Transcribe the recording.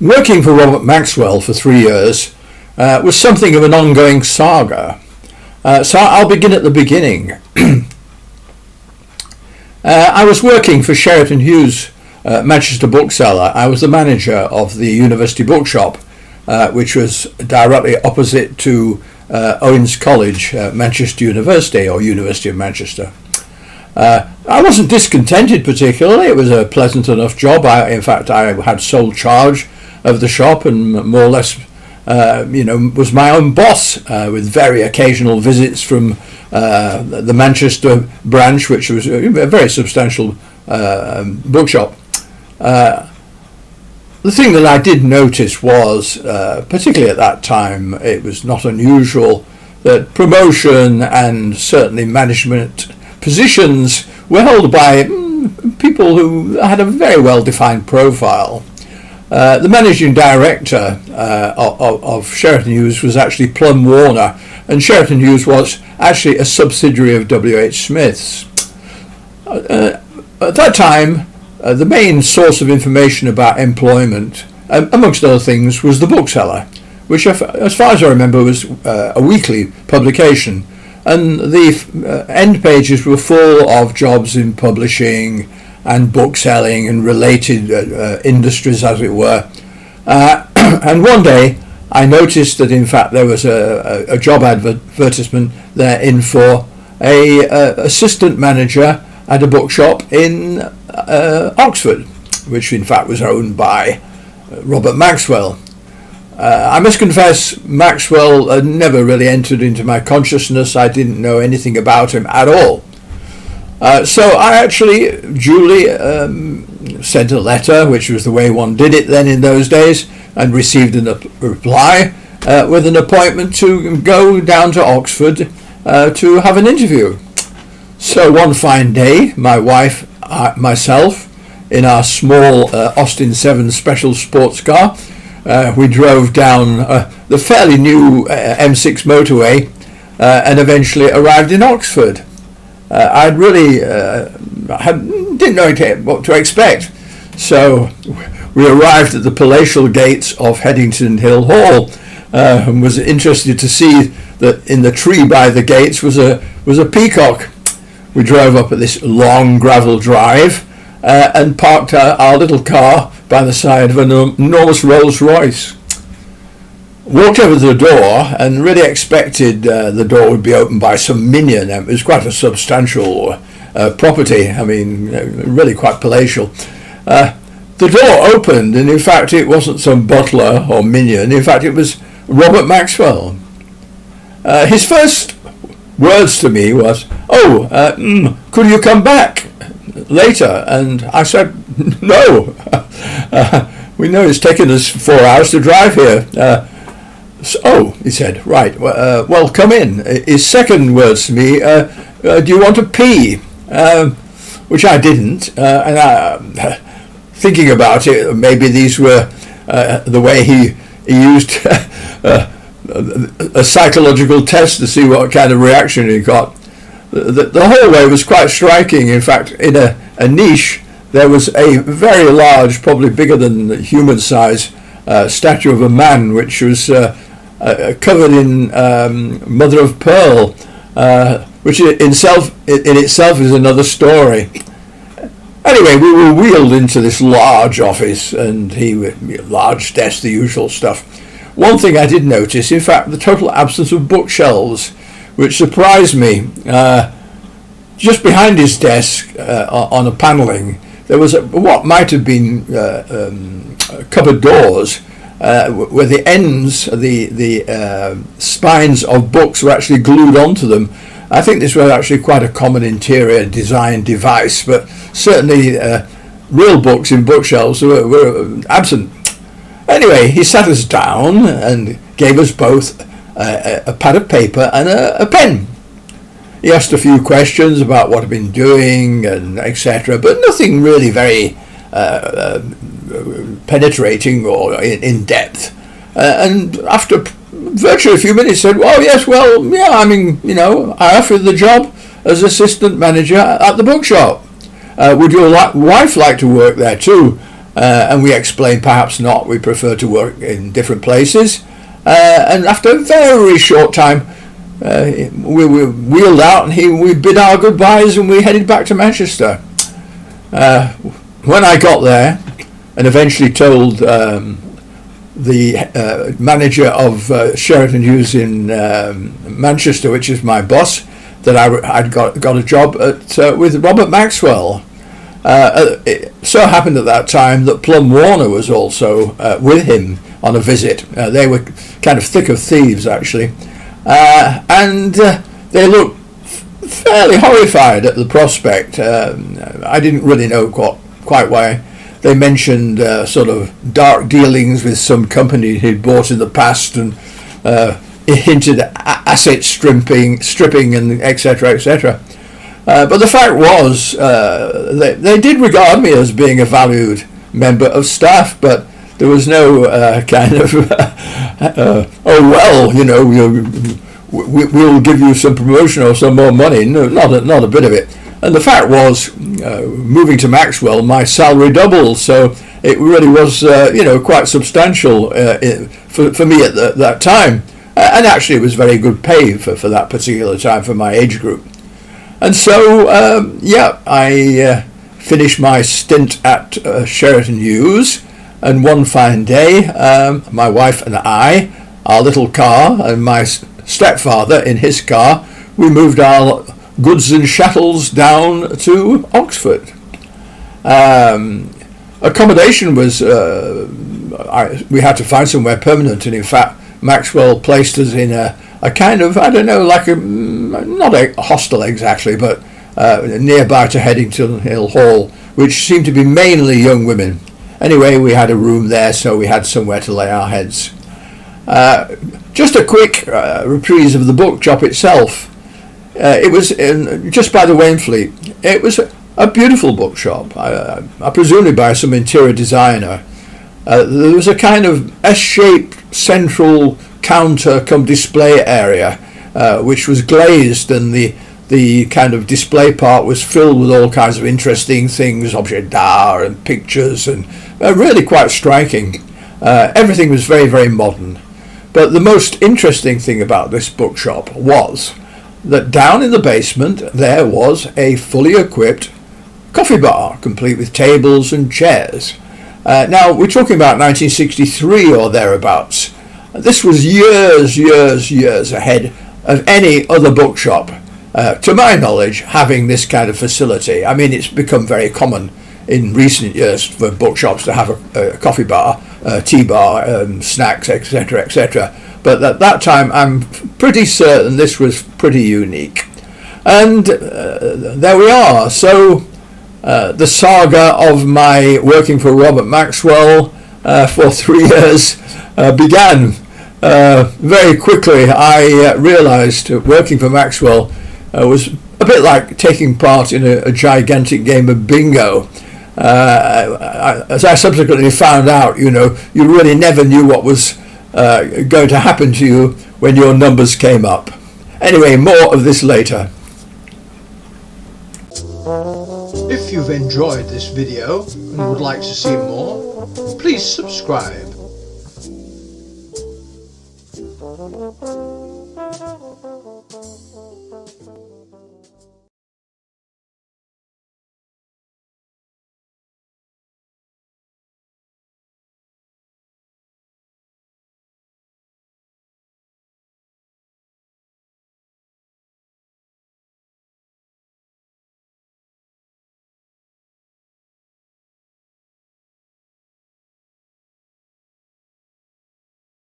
Working for Robert Maxwell for 3 years was something of an ongoing saga. So I'll begin at the beginning. I was working for Sheraton Hughes, Manchester bookseller. I was the manager of the University Bookshop, which was directly opposite to Owens College, Manchester University, or University of Manchester. I wasn't discontented particularly. It was a pleasant enough job. In fact, I had sole charge of the shop and more or less was my own boss, with very occasional visits from the Manchester branch, which was a very substantial bookshop. The thing that I did notice was, particularly at that time, it was not unusual that promotion and certainly management positions were held by people who had a very well-defined profile. The managing director of Sheraton Hughes was actually Plum Warner, and Sheraton Hughes was actually a subsidiary of W.H. Smith's. At that time, the main source of information about employment, amongst other things, was the bookseller, which, as far as I remember, was a weekly publication, and the end pages were full of jobs in publishing and bookselling and related industries, as it were. And one day I noticed that in fact there was a job advertisement there in for a assistant manager at a bookshop in Oxford, which in fact was owned by Robert Maxwell. I must confess, Maxwell never really entered into my consciousness. I didn't know anything about him at all. So I actually duly sent a letter, which was the way one did it then in those days, and received a reply with an appointment to go down to Oxford to have an interview. So one fine day, my wife, myself, in our small Austin 7 special sports car, we drove down the fairly new M6 motorway and eventually arrived in Oxford. I really didn't know what to expect, so we arrived at the palatial gates of Headington Hill Hall, and was interested to see that in the tree by the gates was a peacock. We drove up at this long gravel drive and parked our little car by the side of an enormous Rolls Royce. Walked over to the door and really expected the door would be opened by some minion. It was quite a substantial property, I mean, really quite palatial. The door opened, and in fact it wasn't some butler or minion. In fact it was Robert Maxwell. His first words to me was, could you come back later? And I said, no. We know it's taken us 4 hours to drive here. He said, right, well, come in. His second words to me, do you want to pee? Which I didn't, and thinking about it, maybe these were the way he used a psychological test to see what kind of reaction he got. The hallway was quite striking. In fact, in a niche, there was a very large, probably bigger than human size, statue of a man, which was covered in mother of pearl, which in itself is another story. Anyway, we were wheeled into this large office, and large desk, the usual stuff. One thing I did notice, in fact, the total absence of bookshelves, which surprised me. Just behind his desk, on a panelling, there was what might have been cupboard doors, where the ends, the spines of books were actually glued onto them. I think this was actually quite a common interior design device, but certainly real books in bookshelves were absent. Anyway, he sat us down and gave us both a pad of paper and a pen. He asked a few questions about what I'd been doing and etc., but nothing really very penetrating or in depth. And after virtually a few minutes, said, "Oh yes, well, yeah. I mean, I offered the job. as assistant manager at the bookshop. Would your wife like to work there too? And we explained perhaps not, we prefer to work in different places. And after a very short time, we wheeled out and we bid our goodbyes and we headed back to Manchester. When I got there and eventually told the manager of Sheraton Hughes in Manchester, which is my boss, that I'd got a job with Robert Maxwell. It so happened at that time that Plum Warner was also with him on a visit. They were kind of thick of thieves, actually, and they looked fairly horrified at the prospect. I didn't really know quite why. They mentioned sort of dark dealings with some company he'd bought in the past, and hinted asset stripping and etc., etc. But the fact was, they did regard me as being a valued member of staff, but there was no kind of, oh well, you know, we'll give you some promotion or some more money. No, not a bit of it. And the fact was, moving to Maxwell, my salary doubled, so it really was, quite substantial for me at that time. And actually, it was very good pay for that particular time for my age group. And so, I finished my stint at Sheraton Hughes, and one fine day, my wife and I, our little car, and my stepfather in his car, we moved our goods and chattels down to Oxford. Accommodation was, we had to find somewhere permanent, and in fact Maxwell placed us in a kind of, I don't know, like not a hostel exactly, but nearby to Headington Hill Hall, which seemed to be mainly young women. Anyway, we had a room there, so we had somewhere to lay our heads. Just a quick reprise of the bookshop itself. It was just by the Wainfleet. It was a beautiful bookshop, presumably by some interior designer. There was a kind of S-shaped central counter come display area, which was glazed, and the kind of display part was filled with all kinds of interesting things, objets d'art and pictures, and really quite striking. Everything was very, very modern. But the most interesting thing about this bookshop was that down in the basement there was a fully equipped coffee bar, complete with tables and chairs. Now, we're talking about 1963 or thereabouts. This was years ahead of any other bookshop, to my knowledge, having this kind of facility. I mean, it's become very common in recent years for bookshops to have a coffee bar, tea bar, snacks, etc., etc. But at that time, I'm pretty certain this was pretty unique. And there we are. So the saga of my working for Robert Maxwell for 3 years began. Very quickly I realised working for Maxwell was a bit like taking part in a gigantic game of bingo. As I subsequently found out, you really never knew what was going to happen to you when your numbers came up. Anyway, more of this later. If you've enjoyed this video and would like to see more, please subscribe.